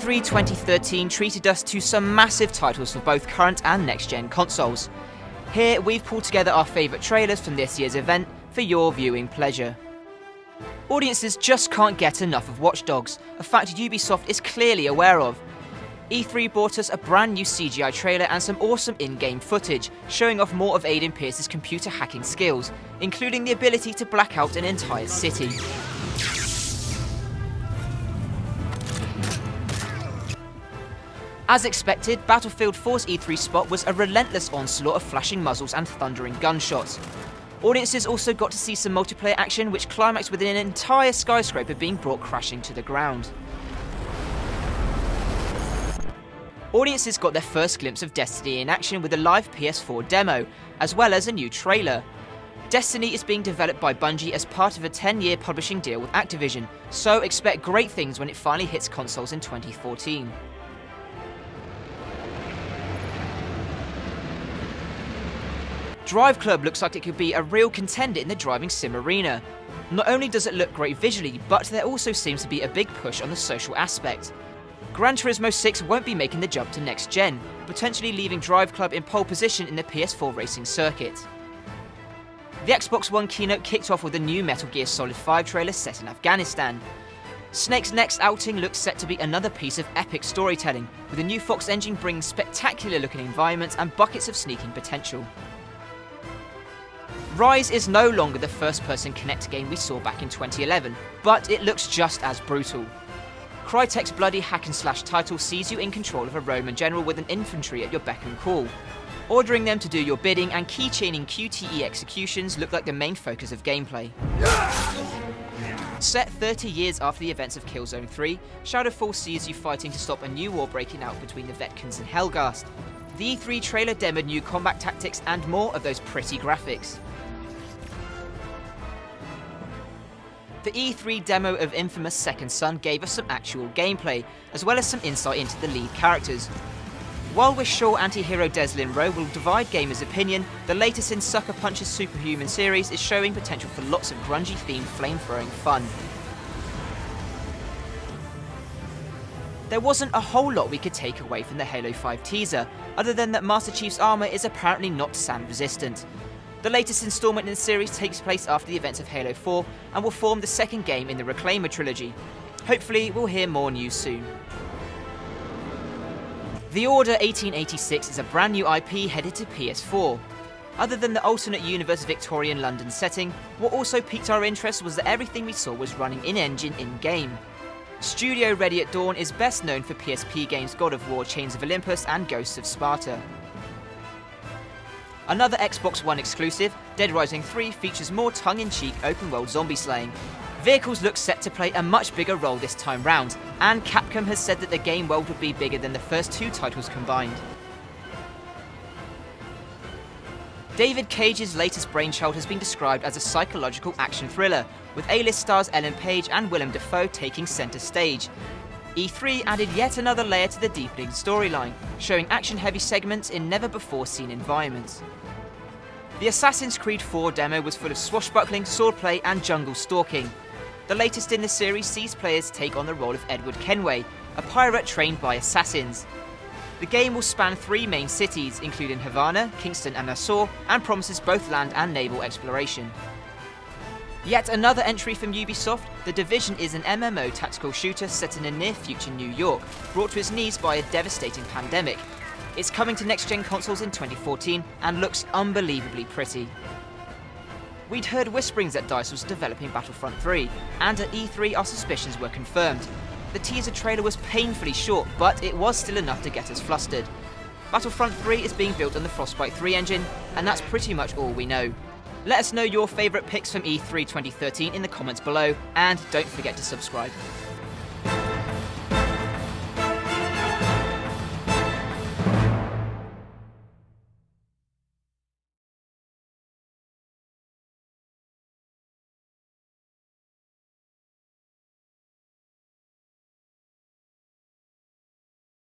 E3 2013 treated us to some massive titles for both current and next-gen consoles. Here we've pulled together our favourite trailers from this year's event for your viewing pleasure. Audiences just can't get enough of Watch Dogs, a fact Ubisoft is clearly aware of. E3 brought us a brand new CGI trailer and some awesome in-game footage, showing off more of Aiden Pearce's computer hacking skills, including the ability to black out an entire city. As expected, Battlefield 4's E3 spot was a relentless onslaught of flashing muzzles and thundering gunshots. Audiences also got to see some multiplayer action which climaxed with an entire skyscraper being brought crashing to the ground. Audiences got their first glimpse of Destiny in action with a live PS4 demo, as well as a new trailer. Destiny is being developed by Bungie as part of a 10-year publishing deal with Activision, so expect great things when it finally hits consoles in 2014. Drive Club looks like it could be a real contender in the driving sim arena. Not only does it look great visually, but there also seems to be a big push on the social aspect. Gran Turismo 6 won't be making the jump to next gen, potentially leaving Drive Club in pole position in the PS4 racing circuit. The Xbox One keynote kicked off with a new Metal Gear Solid 5 trailer set in Afghanistan. Snake's next outing looks set to be another piece of epic storytelling, with a new Fox engine bringing spectacular looking environments and buckets of sneaking potential. Ryse is no longer the first-person Kinect game we saw back in 2011, but it looks just as brutal. Crytek's bloody hack-and-slash title sees you in control of a Roman general with an infantry at your beck and call. Ordering them to do your bidding and keychaining QTE executions look like the main focus of gameplay. Set 30 years after the events of Killzone 3, Shadowfall sees you fighting to stop a new war breaking out between the Vetkans and Helghast. The E3 trailer demoed new combat tactics and more of those pretty graphics. The E3 demo of Infamous Second Son gave us some actual gameplay, as well as some insight into the lead characters. While we're sure anti-hero Deslin Rowe will divide gamers' opinion, the latest in Sucker Punch's Superhuman series is showing potential for lots of grungy-themed flame-throwing fun. There wasn't a whole lot we could take away from the Halo 5 teaser, other than that Master Chief's armour is apparently not sand resistant. The latest installment in the series takes place after the events of Halo 4 and will form the second game in the Reclaimer trilogy. Hopefully we'll hear more news soon. The Order 1886 is a brand new IP headed to PS4. Other than the alternate universe Victorian London setting, what also piqued our interest was that everything we saw was running in-engine in-game. Studio Ready at Dawn is best known for PSP games God of War, Chains of Olympus and Ghosts of Sparta. Another Xbox One exclusive, Dead Rising 3 features more tongue-in-cheek open-world zombie slaying. Vehicles look set to play a much bigger role this time round, and Capcom has said that the game world would be bigger than the first two titles combined. David Cage's latest brainchild has been described as a psychological action thriller, with A-list stars Ellen Page and Willem Dafoe taking centre stage. E3 added yet another layer to the deepening storyline, showing action-heavy segments in never-before-seen environments. The Assassin's Creed 4 demo was full of swashbuckling, swordplay and jungle stalking. The latest in the series sees players take on the role of Edward Kenway, a pirate trained by assassins. The game will span 3 main cities, including Havana, Kingston and Nassau, and promises both land and naval exploration. Yet another entry from Ubisoft, The Division is an MMO tactical shooter set in a near-future New York, brought to its knees by a devastating pandemic. It's coming to next-gen consoles in 2014 and looks unbelievably pretty. We'd heard whisperings that DICE was developing Battlefront 3, and at E3 our suspicions were confirmed. The teaser trailer was painfully short, but it was still enough to get us flustered. Battlefront 3 is being built on the Frostbite 3 engine, and that's pretty much all we know. Let us know your favourite picks from E3 2013 in the comments below, and don't forget to subscribe.